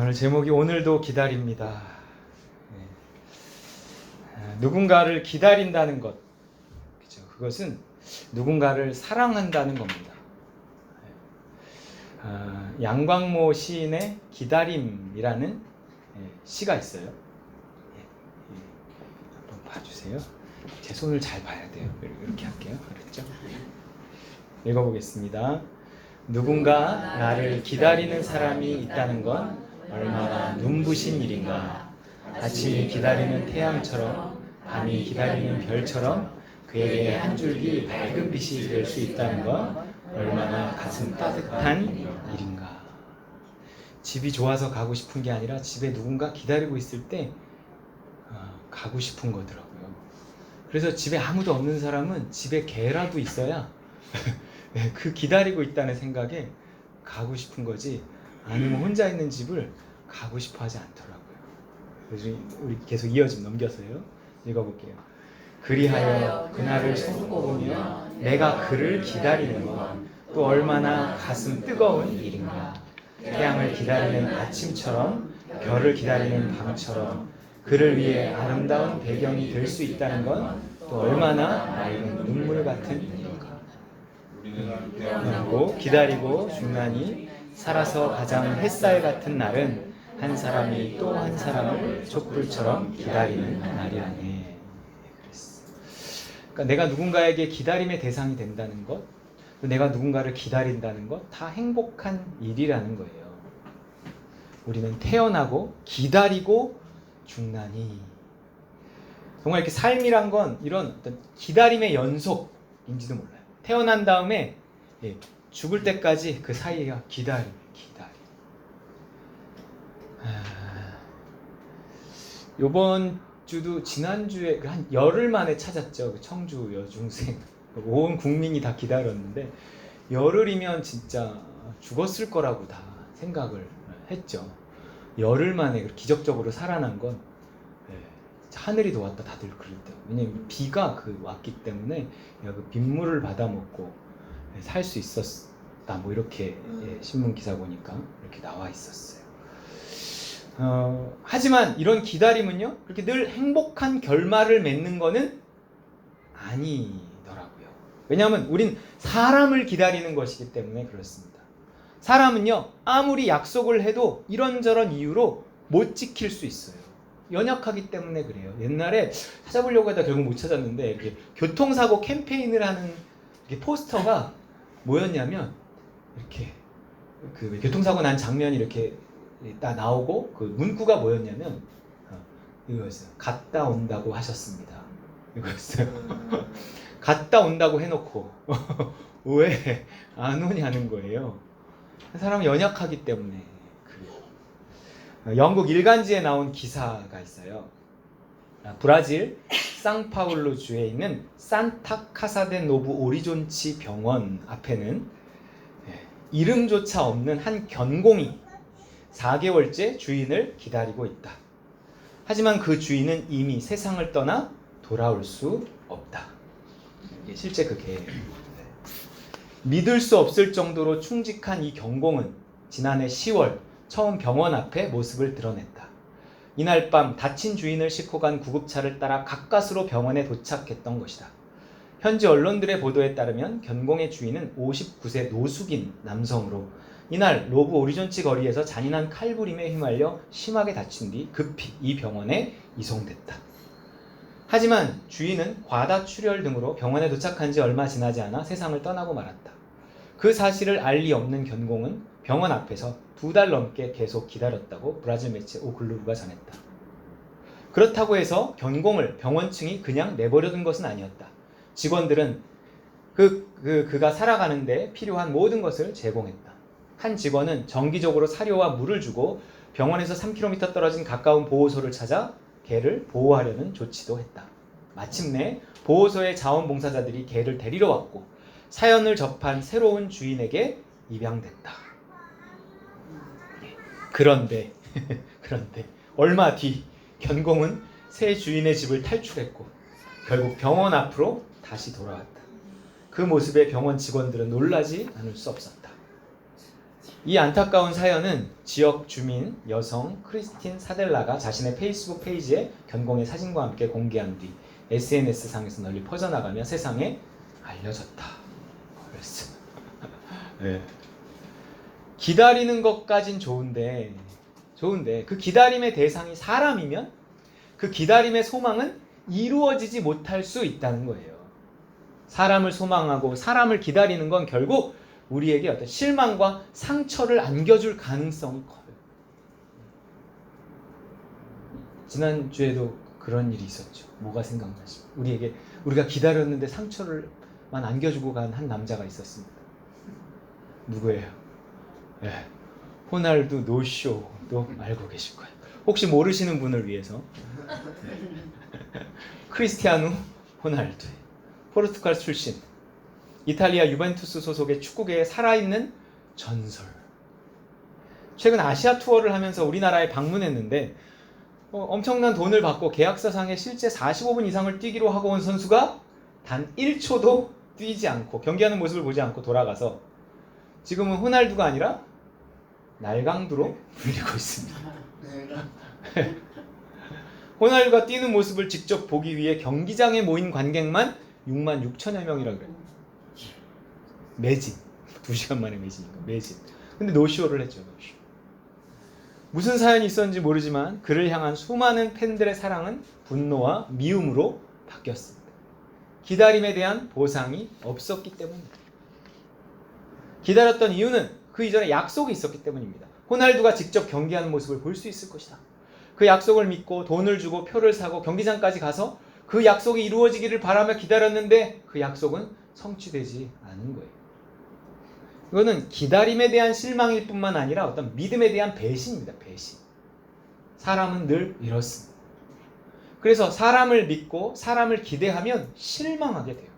오늘 제목이 오늘도 기다립니다. 누군가를 기다린다는 것, 그죠? 그것은 누군가를 사랑한다는 겁니다. 양광모 시인의 기다림이라는 시가 있어요. 한번 봐주세요. 제 손을 잘 봐야 돼요. 이렇게 할게요. 그랬죠? 읽어보겠습니다. 누군가 나를 기다리는 사람이 있다는 건 얼마나 눈부신 일인가. 아침이 기다리는 태양처럼, 밤이 기다리는 별처럼 그에게 한 줄기 밝은 빛이 될 수 있다는 건 얼마나 가슴 따뜻한 일인가. 집이 좋아서 가고 싶은 게 아니라 집에 누군가 기다리고 있을 때 가고 싶은 거더라고요. 그래서 집에 아무도 없는 사람은 집에 개라도 있어야 그 기다리고 있다는 생각에 가고 싶은 거지, 아니면 혼자 있는 집을 가고 싶어 하지 않더라고요. 그래서 우리 계속 이어집 넘겨서요. 읽어볼게요. 그리하여 그날을 손꼽으며 내가 그를 기다리는 건 또 얼마나 가슴 뜨거운 일인가. 태양을 기다리는 아침처럼, 별을 기다리는 밤처럼 그를 위해 아름다운 배경이 될 수 있다는 건 또 얼마나 맑은 눈물 같은 일인가. 그리고 기다리고 중간이 살아서 가장 햇살 같은 날은 한 사람이 또 한 사람을 촛불처럼 기다리는 날이라네. 그러니까 내가 누군가에게 기다림의 대상이 된다는 것, 또 내가 누군가를 기다린다는 것, 다 행복한 일이라는 거예요. 우리는 태어나고 기다리고 죽나니. 정말 이렇게 삶이란 건 이런 어떤 기다림의 연속인지도 몰라요. 태어난 다음에 죽을 때까지 그 사이가 기다림. 요번 주도 지난주에 한 열흘 만에 찾았죠. 그 청주 여중생. 온 국민이 다 기다렸는데 열흘이면 진짜 죽었을 거라고 다 생각을 했죠. 열흘 만에 기적적으로 살아난 건 하늘이 도왔다 다들 그랬대요. 왜냐면 비가 왔기 때문에 그 빗물을 받아먹고 살 수 있었다. 뭐 이렇게 신문 기사 보니까 이렇게 나와 있었어요. 하지만 이런 기다림은요, 그렇게 늘 행복한 결말을 맺는 거는 아니더라고요. 왜냐하면 우린 사람을 기다리는 것이기 때문에 그렇습니다. 사람은요, 아무리 약속을 해도 이런저런 이유로 못 지킬 수 있어요. 연약하기 때문에 그래요. 옛날에 찾아보려고 하다 결국 못 찾았는데, 이렇게 교통사고 캠페인을 하는 포스터가 뭐였냐면, 이렇게 교통사고 난 장면이 이렇게 딱 나오고, 그 문구가 뭐였냐면 이거였어요. 갔다 온다고 하셨습니다. 이거였어요. 갔다 온다고 해놓고 왜 안 오냐는 거예요. 사람은 연약하기 때문에 그래요. 영국 일간지에 나온 기사가 있어요. 브라질 상파울루 주에 있는 산타 카사 데 노부 오리존치 병원 앞에는 이름조차 없는 한 견공이 4개월째 주인을 기다리고 있다. 하지만 그 주인은 이미 세상을 떠나 돌아올 수 없다. 이게 실제 그게 믿을 수 없을 정도로 충직한 이 견공은 지난해 10월 처음 병원 앞에 모습을 드러냈다. 이날 밤 다친 주인을 싣고 간 구급차를 따라 가까스로 병원에 도착했던 것이다. 현지 언론들의 보도에 따르면 견공의 주인은 59세 노숙인 남성으로 이날 로브 오리존치 거리에서 잔인한 칼부림에 휘말려 심하게 다친 뒤 급히 이 병원에 이송됐다. 하지만 주인은 과다출혈 등으로 병원에 도착한 지 얼마 지나지 않아 세상을 떠나고 말았다. 그 사실을 알 리 없는 견공은 병원 앞에서 2달 넘게 계속 기다렸다고 브라질 매체 오글루브가 전했다. 그렇다고 해서 견공을 병원 층이 그냥 내버려둔 것은 아니었다. 직원들은 그가 살아가는데 필요한 모든 것을 제공했다. 한 직원은 정기적으로 사료와 물을 주고 병원에서 3km 떨어진 가까운 보호소를 찾아 개를 보호하려는 조치도 했다. 마침내 보호소의 자원봉사자들이 개를 데리러 왔고 사연을 접한 새로운 주인에게 입양됐다. 그런데 얼마 뒤 견공은 새 주인의 집을 탈출했고 결국 병원 앞으로 다시 돌아왔다. 그 모습에 병원 직원들은 놀라지 않을 수 없었다. 이 안타까운 사연은 지역 주민 여성 크리스틴 사델라가 자신의 페이스북 페이지에 견공의 사진과 함께 공개한 뒤 SNS상에서 널리 퍼져나가며 세상에 알려졌다. 그랬어. 네. 기다리는 것까진 좋은데 그 기다림의 대상이 사람이면 그 기다림의 소망은 이루어지지 못할 수 있다는 거예요. 사람을 소망하고 사람을 기다리는 건 결국 우리에게 어떤 실망과 상처를 안겨줄 가능성이 커요. 지난주에도 그런 일이 있었죠. 뭐가 생각나시죠? 우리가 기다렸는데 상처를만 안겨주고 간 한 남자가 있었습니다. 누구예요? 네. 호날두 노쇼도 알고 계실 거예요. 혹시 모르시는 분을 위해서 크리스티아누 호날두, 포르투갈 출신, 이탈리아 유벤투스 소속의 축구계에 살아있는 전설. 최근 아시아 투어를 하면서 우리나라에 방문했는데 엄청난 돈을 받고 계약서상에 실제 45분 이상을 뛰기로 하고 온 선수가 단 1초도 뛰지 않고 경기하는 모습을 보지 않고 돌아가서 지금은 호날두가 아니라 날강두로 불리고 있습니다. 호날두가 뛰는 모습을 직접 보기 위해 경기장에 모인 관객만 6만 6천여 명이라 그래요. 매진. 2시간 만에 매진이니까 매진. 근데 노쇼를 했죠. 노쇼. 무슨 사연이 있었는지 모르지만 그를 향한 수많은 팬들의 사랑은 분노와 미움으로 바뀌었습니다. 기다림에 대한 보상이 없었기 때문입니다. 기다렸던 이유는 그 이전에 약속이 있었기 때문입니다. 호날두가 직접 경기하는 모습을 볼 수 있을 것이다. 그 약속을 믿고 돈을 주고 표를 사고 경기장까지 가서 그 약속이 이루어지기를 바라며 기다렸는데 그 약속은 성취되지 않은 거예요. 이거는 기다림에 대한 실망일 뿐만 아니라 어떤 믿음에 대한 배신입니다. 배신. 사람은 늘 이렇습니다. 그래서 사람을 믿고 사람을 기대하면 실망하게 돼요.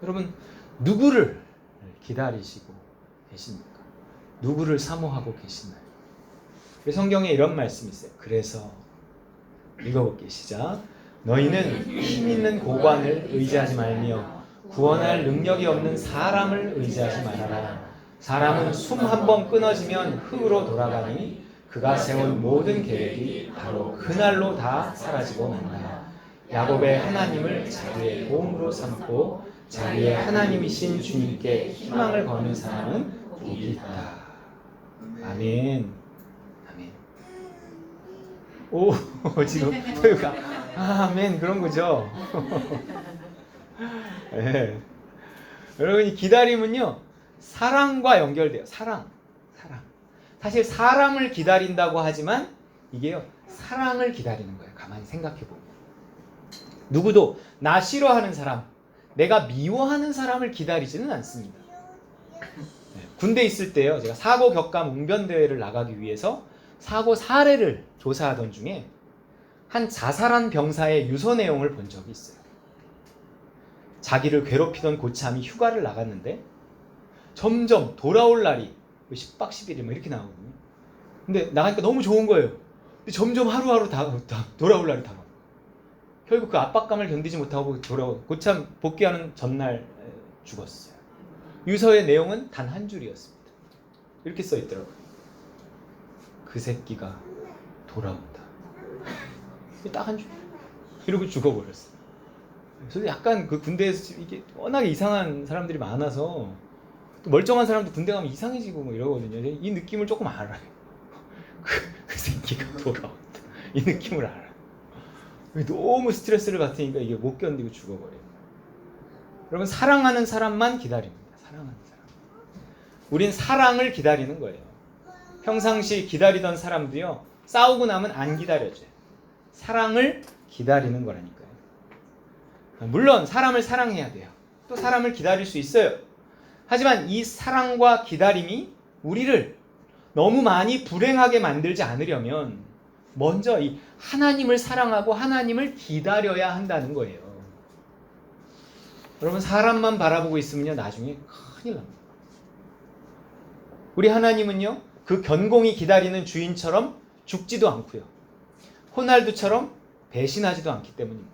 여러분, 누구를 기다리시고 계십니까? 누구를 사모하고 계시나요? 성경에 이런 말씀이 있어요. 그래서 읽어볼게요. 시작. 너희는 힘 있는 고관을 의지하지 말며 구원할 능력이 없는 사람을 의지하지 말아라. 사람은 숨 한 번 끊어지면 흙으로 돌아가니 그가 세운 모든 계획이 바로 그날로 다 사라지고 만다. 야곱의 하나님을 자기의 도움으로 삼고 자기의 하나님이신 주님께 희망을 거는 사람은 복이 있다. 아멘. 아멘. 오, 지금 토요가 아멘 그런 거죠. 네. 여러분, 이 기다림은요 사랑과 연결돼요. 사랑. 사실 사람을 기다린다고 하지만 이게요 사랑을 기다리는 거예요. 가만히 생각해 보면 누구도 나 싫어하는 사람, 내가 미워하는 사람을 기다리지는 않습니다. 네. 군대 있을 때요 제가 사고 격감 웅변 대회를 나가기 위해서 사고 사례를 조사하던 중에 한 자살한 병사의 유서 내용을 본 적이 있어요. 자기를 괴롭히던 고참이 휴가를 나갔는데 점점 돌아올 날이 10박 11일 뭐 이렇게 나오거든요. 근데 나가니까 너무 좋은 거예요. 근데 점점 하루하루 돌아올 날이 다가요. 결국 그 압박감을 견디지 못하고 고참 복귀하는 전날 죽었어요. 유서의 내용은 단 한 줄이었습니다. 이렇게 써 있더라고요. 그 새끼가 돌아온다. 딱 한 줄. 이러고 죽어버렸어요. 그래서 약간 그 군대에서 이게 워낙에 이상한 사람들이 많아서 또 멀쩡한 사람도 군대 가면 이상해지고 뭐 이러거든요. 이 느낌을 조금 알아요. 그 새끼가 돌아온다. 이 느낌을 알아요. 너무 스트레스를 받으니까 이게 못 견디고 죽어버려요. 여러분, 사랑하는 사람만 기다립니다. 사랑하는 사람. 우린 사랑을 기다리는 거예요. 평상시 기다리던 사람도요 싸우고 나면 안 기다려져요. 사랑을 기다리는 거라니까요. 물론 사람을 사랑해야 돼요. 또 사람을 기다릴 수 있어요. 하지만 이 사랑과 기다림이 우리를 너무 많이 불행하게 만들지 않으려면 먼저 이 하나님을 사랑하고 하나님을 기다려야 한다는 거예요. 여러분, 사람만 바라보고 있으면요 나중에 큰일 납니다. 우리 하나님은요 그 견공이 기다리는 주인처럼 죽지도 않고요 호날두처럼 배신하지도 않기 때문입니다.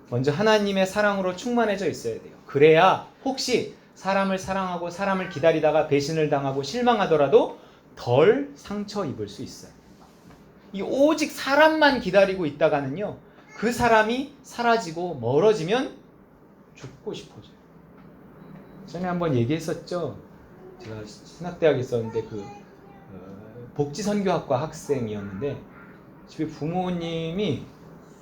먼저 하나님의 사랑으로 충만해져 있어야 돼요. 그래야 혹시 사람을 사랑하고 사람을 기다리다가 배신을 당하고 실망하더라도 덜 상처 입을 수 있어요. 이 오직 사람만 기다리고 있다가는요, 그 사람이 사라지고 멀어지면 죽고 싶어져요. 전에 한번 얘기했었죠. 제가 신학대학에 있었는데 복지선교학과 학생이었는데 집에 부모님이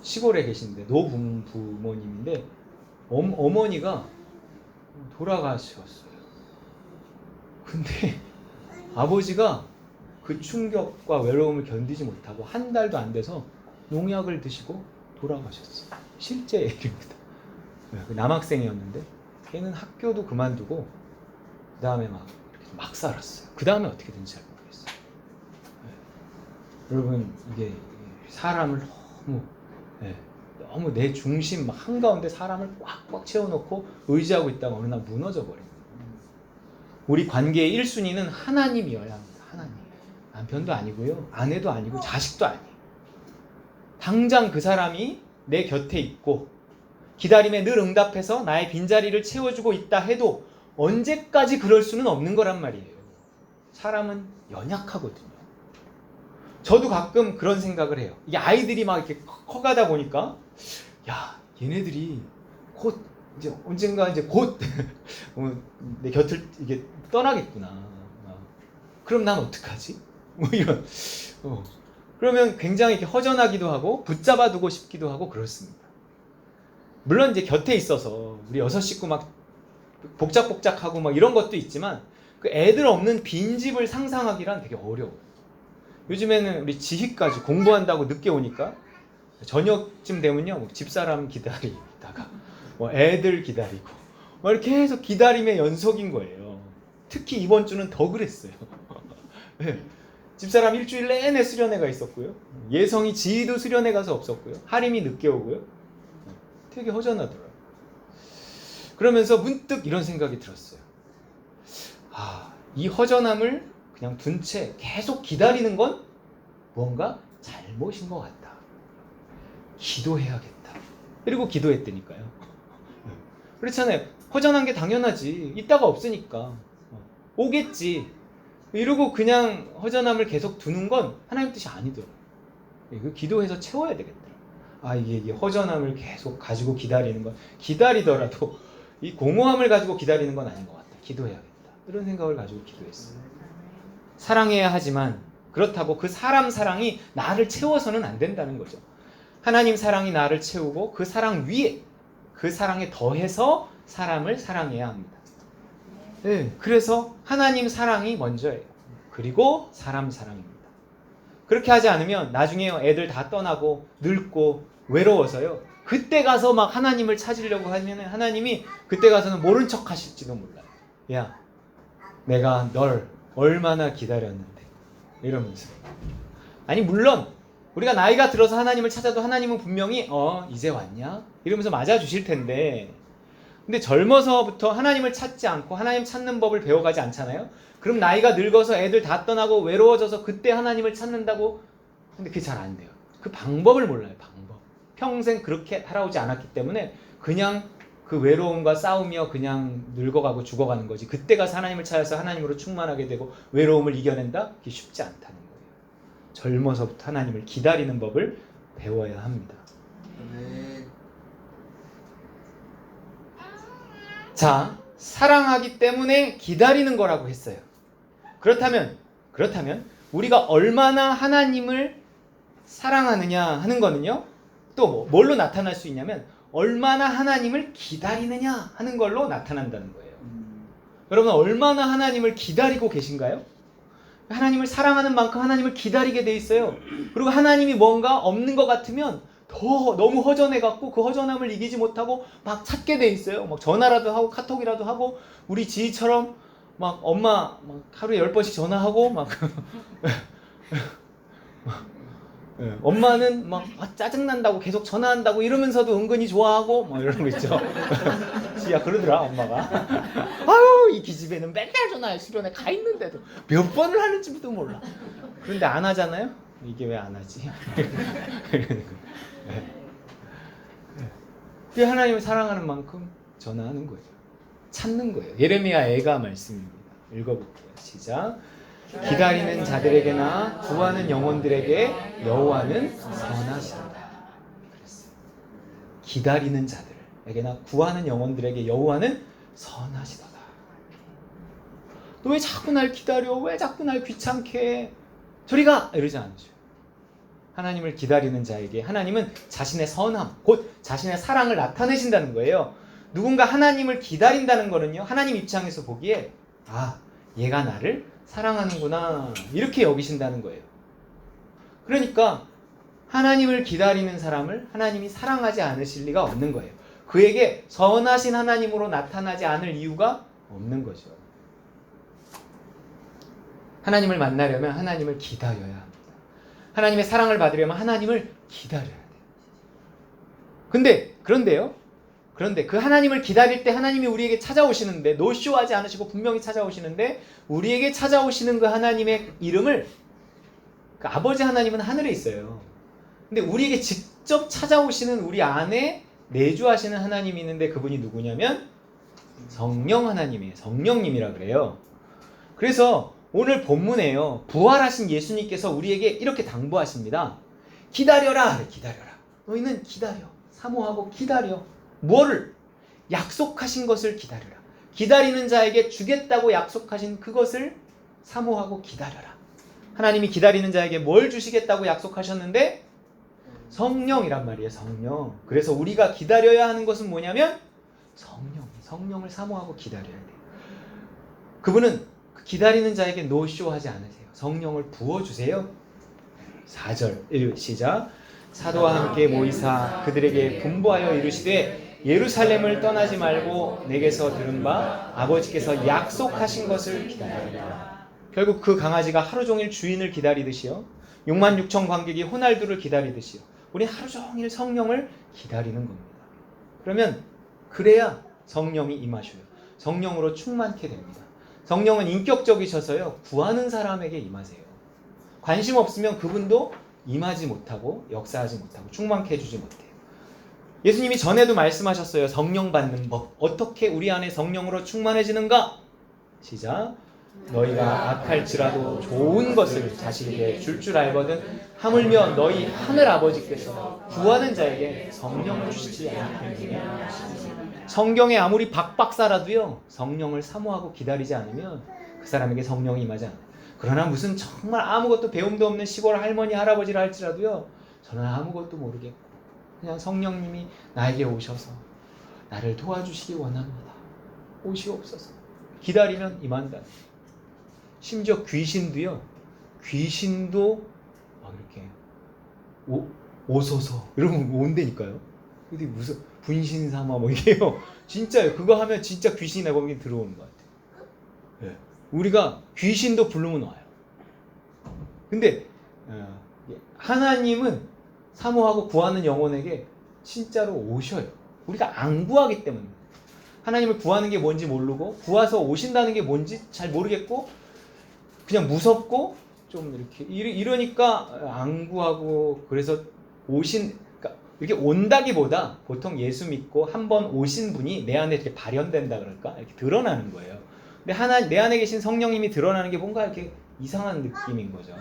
시골에 계신데 노부모님인데 어머니가 돌아가셨어요. 근데 아버지가 그 충격과 외로움을 견디지 못하고 한 달도 안 돼서 농약을 드시고 돌아가셨어요. 실제 얘기입니다. 남학생이었는데 걔는 학교도 그만두고 그 다음에 막 살았어요. 그 다음에 어떻게 된지 잘 모르겠어요. 여러분, 이게 사람을 너무 내 중심 한가운데 사람을 꽉꽉 채워놓고 의지하고 있다가 어느 날 무너져 버려요. 우리 관계의 1순위는 하나님이어야 합니다. 하나님. 남편도 아니고요, 아내도 아니고 자식도 아니에요. 당장 그 사람이 내 곁에 있고 기다림에 늘 응답해서 나의 빈자리를 채워주고 있다 해도 언제까지 그럴 수는 없는 거란 말이에요. 사람은 연약하거든요. 저도 가끔 그런 생각을 해요. 이게 아이들이 막 이렇게 커가다 보니까, 야, 얘네들이 곧 이제 언젠가 이제 곧 내 곁을 이게 떠나겠구나. 그럼 난 어떡하지? 뭐 이런. 그러면 굉장히 이렇게 허전하기도 하고 붙잡아두고 싶기도 하고 그렇습니다. 물론 이제 곁에 있어서 우리 6 식구 막 복작복작하고 막 이런 것도 있지만 그 애들 없는 빈집을 상상하기란 되게 어려워요. 요즘에는 우리 지희까지 공부한다고 늦게 오니까 저녁쯤 되면요, 집사람 기다리다가 애들 기다리고 이렇게 해서 기다림의 연속인 거예요. 특히 이번 주는 더 그랬어요. 네. 집사람 일주일 내내 수련회가 있었고요, 예성이 지희도 수련회 가서 없었고요, 하림이 늦게 오고요. 되게 허전하더라고요. 그러면서 문득 이런 생각이 들었어요. 이 허전함을 그냥 둔 채 계속 기다리는 건 뭔가 잘못인 것 같다. 기도해야겠다. 그리고 기도했다니까요. 그렇잖아요. 허전한 게 당연하지. 있다가 없으니까. 오겠지. 이러고 그냥 허전함을 계속 두는 건 하나님 뜻이 아니더라고요. 그 기도해서 채워야 되겠다. 이게 허전함을 계속 가지고 기다리는 건, 기다리더라도 이 공허함을 가지고 기다리는 건 아닌 것 같다. 기도해야겠다. 이런 생각을 가지고 기도했어요. 사랑해야 하지만 그렇다고 그 사람 사랑이 나를 채워서는 안 된다는 거죠. 하나님 사랑이 나를 채우고 그 사랑 위에, 그 사랑에 더해서 사람을 사랑해야 합니다. 네, 그래서 하나님 사랑이 먼저예요. 그리고 사람 사랑입니다. 그렇게 하지 않으면 나중에 애들 다 떠나고 늙고 외로워서요, 그때 가서 막 하나님을 찾으려고 하면 하나님이 그때 가서는 모른 척 하실지도 몰라요. 야, 내가 널 얼마나 기다렸는데, 이러면서. 아니, 물론 우리가 나이가 들어서 하나님을 찾아도 하나님은 분명히 이제 왔냐? 이러면서 맞아주실 텐데, 근데 젊어서부터 하나님을 찾지 않고 하나님 찾는 법을 배워가지 않잖아요. 그럼 나이가 늙어서 애들 다 떠나고 외로워져서 그때 하나님을 찾는다고, 근데 그게 잘 안 돼요. 그 방법을 몰라요. 방법. 평생 그렇게 살아오지 않았기 때문에 그냥 그 외로움과 싸우며 그냥 늙어가고 죽어가는 거지. 그때 가서 하나님을 찾아서 하나님으로 충만하게 되고 외로움을 이겨낸다? 그게 쉽지 않다는 거예요. 젊어서부터 하나님을 기다리는 법을 배워야 합니다. 자, 사랑하기 때문에 기다리는 거라고 했어요. 그렇다면 우리가 얼마나 하나님을 사랑하느냐 하는 거는요, 또 뭘로 나타날 수 있냐면 얼마나 하나님을 기다리느냐 하는 걸로 나타난다는 거예요. 여러분, 얼마나 하나님을 기다리고 계신가요? 하나님을 사랑하는 만큼 하나님을 기다리게 돼 있어요. 그리고 하나님이 뭔가 없는 것 같으면 더 너무 허전해갖고 그 허전함을 이기지 못하고 막 찾게 돼 있어요. 막 전화라도 하고 카톡이라도 하고, 우리 지희처럼 막 엄마 막 하루에 10번씩 전화하고 막 엄마는 막 짜증난다고 계속 전화한다고 이러면서도 은근히 좋아하고 막 이런 거 있죠. 지야 그러더라, 엄마가. 아유, 이 기집애는 맨날 전화해. 수련회 가 있는데도 몇 번을 하는지도 몰라. 그런데 안 하잖아요. 이게 왜 안 하지? 그 하나님을 사랑하는 만큼 전화하는 거예요. 찾는 거예요. 예레미야 애가 말씀입니다. 읽어볼게요. 시작. 기다리는 자들에게나 구하는 영혼들에게 여호와는 선하시도다. 기다리는 자들에게나 구하는 영혼들에게 여호와는 선하시도다. 너 왜 자꾸 날 기다려? 왜 자꾸 날 귀찮게 해? 저리 가! 이러지 않으셔. 하나님을 기다리는 자에게 하나님은 자신의 선함, 곧 자신의 사랑을 나타내신다는 거예요. 누군가 하나님을 기다린다는 거는요, 하나님 입장에서 보기에 아, 얘가 나를 사랑하는구나 이렇게 여기신다는 거예요. 그러니까 하나님을 기다리는 사람을 하나님이 사랑하지 않으실 리가 없는 거예요. 그에게 선하신 하나님으로 나타나지 않을 이유가 없는 거죠. 하나님을 만나려면 하나님을 기다려야 합니다. 하나님의 사랑을 받으려면 하나님을 기다려야 돼요. 그런데 그 하나님을 기다릴 때 하나님이 우리에게 찾아오시는데 노쇼하지 않으시고 분명히 찾아오시는데 우리에게 찾아오시는 그 하나님의 이름을 그 아버지 하나님은 하늘에 있어요. 근데 우리에게 직접 찾아오시는 우리 안에 내주하시는 하나님이 있는데 그분이 누구냐면 성령 하나님이에요. 성령님이라 그래요. 그래서 오늘 본문에요. 부활하신 예수님께서 우리에게 이렇게 당부하십니다. 기다려라. 기다려라. 너희는 기다려. 사모하고 기다려. 뭐를? 약속하신 것을 기다려라. 기다리는 자에게 주겠다고 약속하신 그것을 사모하고 기다려라. 하나님이 기다리는 자에게 뭘 주시겠다고 약속하셨는데 성령이란 말이에요. 성령. 그래서 우리가 기다려야 하는 것은 뭐냐면 성령을 사모하고 기다려야 돼요. 그분은 기다리는 자에게 노쇼하지 않으세요. 성령을 부어주세요. 4절 시작. 사도와 함께 모이사 그들에게 분부하여 이르시되 예루살렘을 떠나지 말고 내게서 들은 바 아버지께서 약속하신 것을 기다리라. 결국 그 강아지가 하루 종일 주인을 기다리듯이요, 6만 6천 관객이 호날두를 기다리듯이요, 우리 하루 종일 성령을 기다리는 겁니다. 그러면 그래야 성령이 임하셔요. 성령으로 충만케 됩니다. 성령은 인격적이셔서요, 구하는 사람에게 임하세요. 관심 없으면 그분도 임하지 못하고 역사하지 못하고 충만케 해주지 못해요. 예수님이 전에도 말씀하셨어요. 성령 받는 법. 어떻게 우리 안에 성령으로 충만해지는가? 시작. 너희가 악할지라도 좋은 것을 자식에게 줄 알거든 하물며 너희 하늘 아버지께서 구하는 자에게 성령을 주시지 않겠느냐. 성경에 아무리 박박사라도요, 성령을 사모하고 기다리지 않으면 그 사람에게 성령이 임하지 않아요. 그러나 무슨 정말 아무것도 배움도 없는 시골 할머니 할아버지라 할지라도요, 저는 아무것도 모르겠고 그냥 성령님이 나에게 오셔서 나를 도와주시기 원합니다. 오시옵소서. 기다리면 임한다. 심지어 귀신도 막 이렇게 오소서 이러면 온다니까요. 근데 무슨 분신사마 뭐 이게요. 진짜요. 그거 하면 진짜 귀신이 내 거기 들어오는 것 같아요. 네. 우리가 귀신도 부르면 와요. 근데 하나님은 사모하고 구하는 영혼에게 진짜로 오셔요. 우리가 안 구하기 때문에. 하나님을 구하는 게 뭔지 모르고 구해서 오신다는 게 뭔지 잘 모르겠고 그냥 무섭고 좀 이렇게 이러니까 안 구하고, 그래서 그러니까 이렇게 온다기보다 보통 예수 믿고 한번 오신 분이 내 안에 이렇게 발현된다 그럴까? 이렇게 드러나는 거예요. 근데 내 안에 계신 성령님이 드러나는 게 뭔가 이렇게 이상한 느낌인 거죠.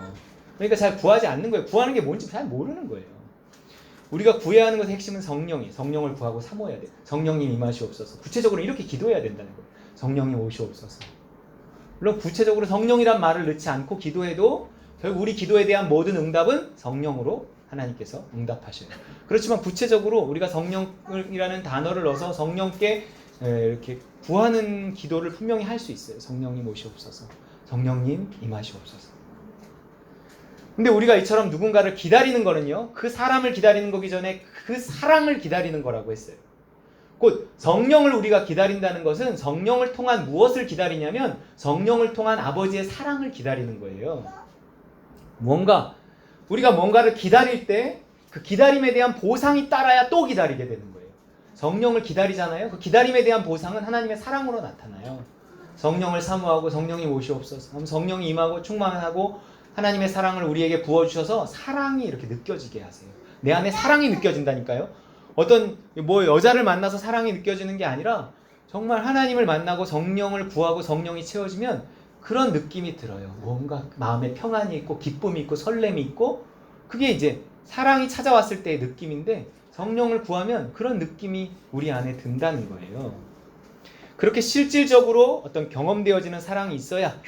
그러니까 잘 구하지 않는 거예요. 구하는 게 뭔지 잘 모르는 거예요. 우리가 구해야 하는 것의 핵심은 성령을 구하고 사모해야 돼요. 성령님 임하시옵소서. 구체적으로 이렇게 기도해야 된다는 거예요. 성령님 오시옵소서. 물론 구체적으로 성령이란 말을 넣지 않고 기도해도 결국 우리 기도에 대한 모든 응답은 성령으로 하나님께서 응답하셔요. 그렇지만 구체적으로 우리가 성령이라는 단어를 넣어서 성령께 이렇게 구하는 기도를 분명히 할 수 있어요. 성령님 오시옵소서. 성령님 임하시옵소서. 근데 우리가 이처럼 누군가를 기다리는 거는요, 그 사람을 기다리는 거기 전에 그 사랑을 기다리는 거라고 했어요. 곧 성령을 우리가 기다린다는 것은 성령을 통한 무엇을 기다리냐면 성령을 통한 아버지의 사랑을 기다리는 거예요. 우리가 뭔가를 기다릴 때 그 기다림에 대한 보상이 따라야 또 기다리게 되는 거예요. 성령을 기다리잖아요. 그 기다림에 대한 보상은 하나님의 사랑으로 나타나요. 성령을 사모하고 성령이 오시옵소서. 그럼 성령이 임하고 충만하고 하나님의 사랑을 우리에게 부어주셔서 사랑이 이렇게 느껴지게 하세요. 내 안에 사랑이 느껴진다니까요. 어떤 여자를 만나서 사랑이 느껴지는 게 아니라 정말 하나님을 만나고 성령을 구하고 성령이 채워지면 그런 느낌이 들어요. 뭔가 마음에 평안이 있고 기쁨이 있고 설렘이 있고, 그게 이제 사랑이 찾아왔을 때의 느낌인데, 성령을 구하면 그런 느낌이 우리 안에 든다는 거예요. 그렇게 실질적으로 어떤 경험되어지는 사랑이 있어야,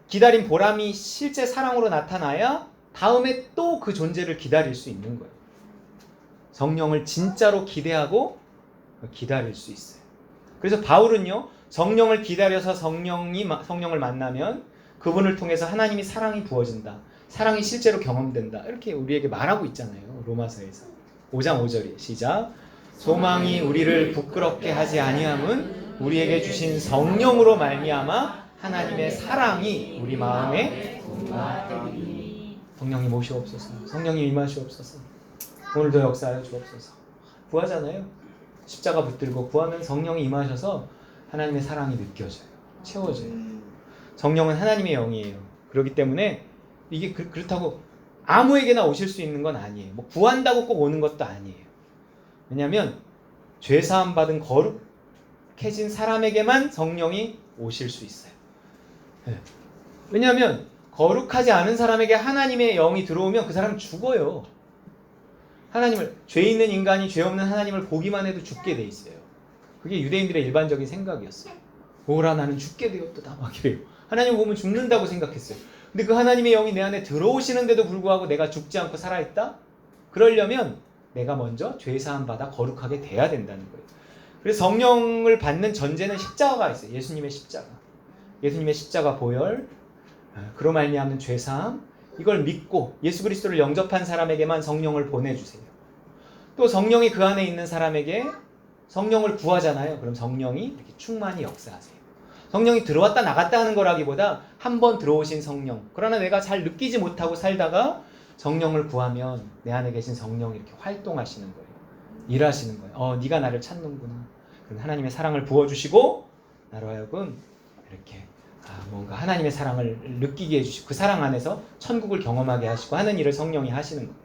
기다린 보람이 실제 사랑으로 나타나야 다음에 또 그 존재를 기다릴 수 있는 거예요. 성령을 진짜로 기대하고 기다릴 수 있어요. 그래서 바울은요, 성령을 기다려서 성령을 만나면 그분을 통해서 하나님이 사랑이 부어진다, 사랑이 실제로 경험된다, 이렇게 우리에게 말하고 있잖아요. 로마서에서 5장 5절이 시작. 소망이 우리를 부끄럽게 하지 아니함은 우리에게 주신 성령으로 말미암아 하나님의 사랑이 우리 마음에 성령이 모시옵소서, 성령이 임하시옵소서, 오늘도 역사하여 주옵소서. 구하잖아요. 십자가 붙들고 구하면 성령이 임하셔서 하나님의 사랑이 느껴져요. 채워져요. 성령은 하나님의 영이에요. 그렇기 때문에 이게 그렇다고 아무에게나 오실 수 있는 건 아니에요. 뭐 구한다고 꼭 오는 것도 아니에요. 왜냐하면 죄사함 받은 거룩해진 사람에게만 성령이 오실 수 있어요. 네. 왜냐하면 거룩하지 않은 사람에게 하나님의 영이 들어오면 그 사람은 죽어요. 하나님을, 죄 있는 인간이 죄 없는 하나님을 보기만 해도 죽게 돼 있어요. 그게 유대인들의 일반적인 생각이었어요. 오라 나는 죽게 되었다 막 이래요. 하나님 보면 죽는다고 생각했어요. 근데 그 하나님의 영이 내 안에 들어오시는데도 불구하고 내가 죽지 않고 살아있다? 그러려면 내가 먼저 죄사함 받아 거룩하게 돼야 된다는 거예요. 그래서 성령을 받는 전제는 십자가가 있어요. 예수님의 십자가. 예수님의 십자가 보혈, 그로 말미암는 죄사함, 이걸 믿고 예수 그리스도를 영접한 사람에게만 성령을 보내주세요. 또 성령이 그 안에 있는 사람에게 성령을 구하잖아요. 그럼 성령이 이렇게 충만히 역사하세요. 성령이 들어왔다 나갔다 하는 거라기보다 한 번 들어오신 성령, 그러나 내가 잘 느끼지 못하고 살다가 성령을 구하면 내 안에 계신 성령이 이렇게 활동하시는 거예요. 일하시는 거예요. 네가 나를 찾는구나. 그럼 하나님의 사랑을 부어주시고 나로 하여금 이렇게 뭔가 하나님의 사랑을 느끼게 해주시고 그 사랑 안에서 천국을 경험하게 하시고 하는 일을 성령이 하시는 거예요.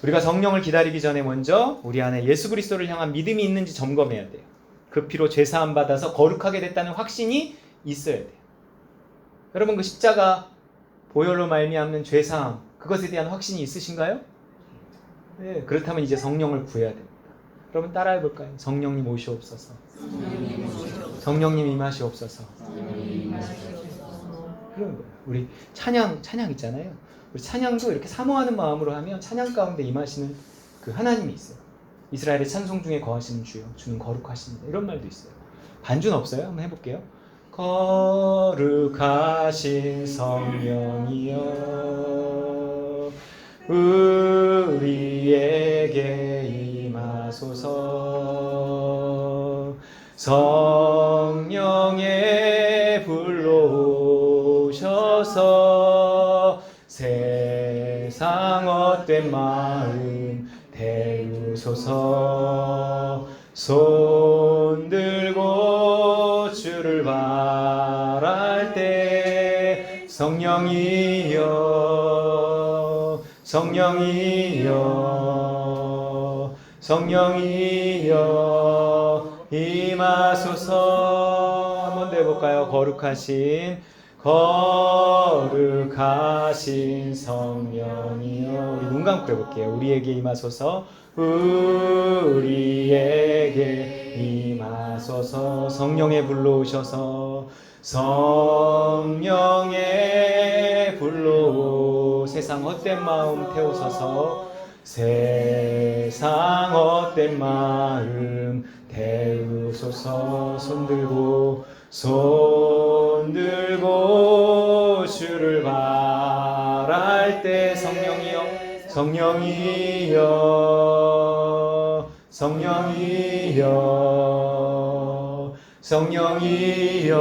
우리가 성령을 기다리기 전에 먼저 우리 안에 예수 그리스도를 향한 믿음이 있는지 점검해야 돼요. 그 피로 죄사함 받아서 거룩하게 됐다는 확신이 있어야 돼요. 여러분, 그 십자가 보혈로 말미암는 죄사함, 그것에 대한 확신이 있으신가요? 네, 그렇다면 이제 성령을 구해야 됩니다. 여러분 따라해 볼까요? 성령님 오시옵소서. 성령님 임하시옵소서. 그런 거예요. 우리 찬양 있잖아요. 우리 찬양도 이렇게 사모하는 마음으로 하면 찬양 가운데 임하시는 그 하나님이 있어요. 이스라엘의 찬송 중에 거하시는 주여, 주는 거룩하십니다. 이런 말도 있어요. 반주는 없어요? 한번 해볼게요. 거룩하신 성령이여 우리에게 임하소서. 성령의 불로 오셔서 세상 헛된 마음 태우소서. 손 들고 주를 바랄 때 성령이여 성령이여 성령이여 임하소서. 한번 더 해볼까요? 거룩하신 성령이여. 우리 눈 감고 해볼게요. 우리에게 임하소서. 우리에게 임하소서. 성령의 불로 오셔서 성령의 불로 세상 헛된 마음 태우소서. 세상 헛된 마음 태우소서. 손 들고 주를 바랄 때 성령이여 성령이여 성령이여 성령이여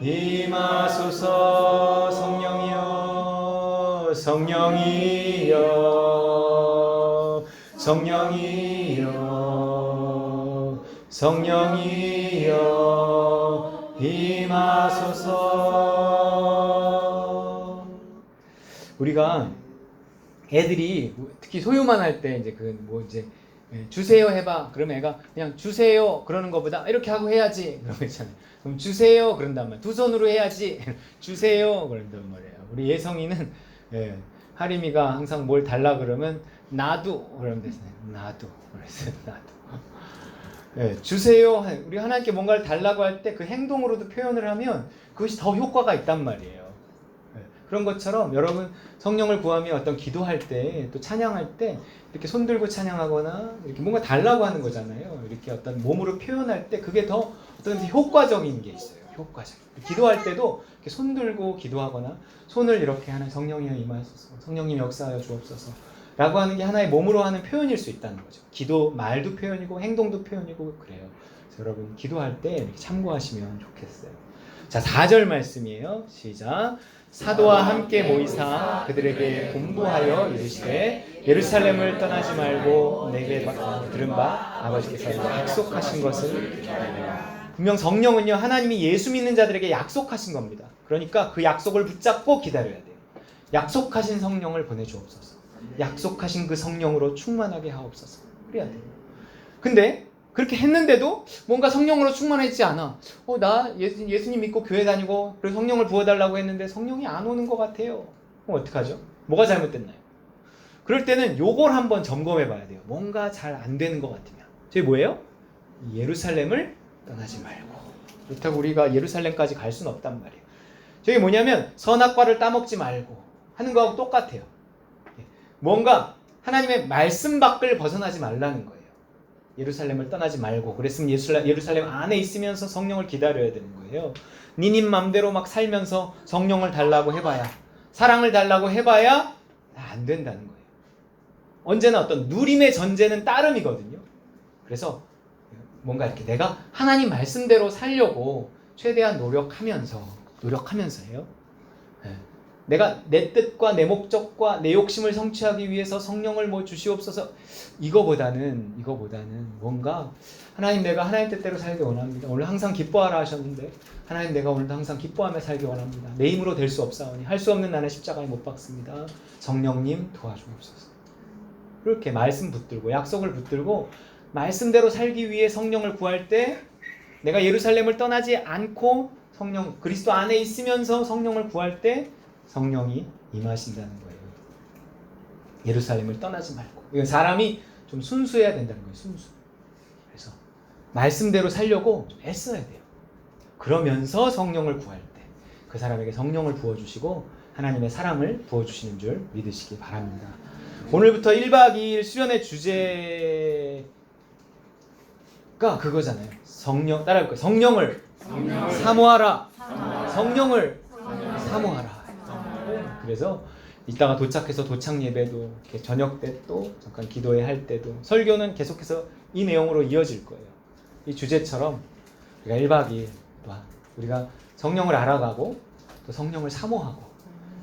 임하소서. 성령이여 성령이여 성령이여 성령이여 임하소서. 우리가 애들이 특히 소유만 할 때 이제 주세요 해봐. 그러면 애가 그냥 주세요 그러는 것보다 이렇게 하고 해야지 그런 거 있잖아요. 그럼 주세요 그런단 말이에요. 두 손으로 해야지 주세요 그런단 말이에요. 우리 예성이는 하림이가 항상 뭘 달라 그러면 나도 그러면 되잖아요. 나도 그래서 나도 주세요. 우리 하나님께 뭔가를 달라고 할 때 그 행동으로도 표현을 하면 그것이 더 효과가 있단 말이에요. 그런 것처럼 여러분 성령을 구하며 어떤 기도할 때 또 찬양할 때 이렇게 손 들고 찬양하거나 이렇게 뭔가 달라고 하는 거잖아요. 이렇게 어떤 몸으로 표현할 때 그게 더 어떤 효과적인 게 있어요. 효과적. 기도할 때도 이렇게 손 들고 기도하거나 손을 이렇게 하는 성령이여 임하소서, 성령님 역사하여 주옵소서 라고 하는 게 하나의 몸으로 하는 표현일 수 있다는 거죠. 기도 말도 표현이고 행동도 표현이고 그래요. 그래서 여러분 기도할 때 이렇게 참고하시면 좋겠어요. 자, 4절 말씀이에요. 시작. 사도와 함께 모이사 그들에게 공부하여 이르시되 예루살렘을 떠나지 말고 내게 들은 바 아버지께서 약속하신 것을 기다리라. 분명 성령은요 하나님이 예수 믿는 자들에게 약속하신 겁니다. 그러니까 그 약속을 붙잡고 기다려야 돼요. 약속하신 성령을 보내주옵소서. 약속하신 그 성령으로 충만하게 하옵소서. 그래야 돼요. 근데 그렇게 했는데도 뭔가 성령으로 충만하지 않아. 나 예수님 믿고 교회 다니고 그래서 성령을 부어달라고 했는데 성령이 안 오는 것 같아요. 그럼 어떡하죠? 뭐가 잘못됐나요? 그럴 때는 요걸 한번 점검해 봐야 돼요. 뭔가 잘 안 되는 것 같으면. 저게 뭐예요? 예루살렘을 떠나지 말고. 그렇다고 우리가 예루살렘까지 갈 수는 없단 말이에요. 저게 뭐냐면 선악과를 따먹지 말고 하는 거하고 똑같아요. 뭔가 하나님의 말씀 밖을 벗어나지 말라는 거예요. 예루살렘을 떠나지 말고. 그랬으면 예루살렘 안에 있으면서 성령을 기다려야 되는 거예요. 니님 맘대로 막 살면서 성령을 달라고 해봐야, 사랑을 달라고 해봐야 안 된다는 거예요. 언제나 어떤 누림의 전제는 따름이거든요. 그래서 뭔가 이렇게 내가 하나님 말씀대로 살려고 최대한 노력하면서요. 내가 내 뜻과 내 목적과 내 욕심을 성취하기 위해서 성령을 주시옵소서. 이거보다는 뭔가 하나님 내가 하나님 뜻대로 살기 원합니다. 오늘 항상 기뻐하라 하셨는데 하나님 내가 오늘도 항상 기뻐하며 살기 원합니다. 내 힘으로 될 수 없사오니 할 수 없는 나는 십자가에 못 박습니다. 성령님 도와주옵소서. 그렇게 말씀 붙들고 약속을 붙들고 말씀대로 살기 위해 성령을 구할 때 내가 예루살렘을 떠나지 않고 성령 그리스도 안에 있으면서 성령을 구할 때 성령이 임하신다는 거예요. 예루살렘을 떠나지 말고. 이건 사람이 좀 순수해야 된다는 거예요. 순수. 그래서 말씀대로 살려고 좀 애써야 돼요. 그러면서 성령을 구할 때 그 사람에게 성령을 부어주시고 하나님의 사랑을 부어주시는 줄 믿으시기 바랍니다. 오늘부터 1박 2일 수련의 주제가 그거잖아요. 따라할 거예요. 성령을 사모하라. 성령을 사모하라. 그래서 이따가 도착해서 도착 예배도 이렇게 저녁 때 또 잠깐 기도회 할 때도 설교는 계속해서 이 내용으로 이어질 거예요. 이 주제처럼 우리가 1박 2일 우리가 성령을 알아가고 또 성령을 사모하고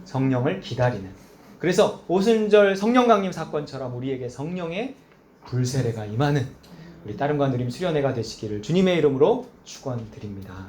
성령을 기다리는, 그래서 오순절 성령 강림 사건처럼 우리에게 성령의 불세례가 임하는 우리 따름과 누림 수련회가 되시기를 주님의 이름으로 축원드립니다.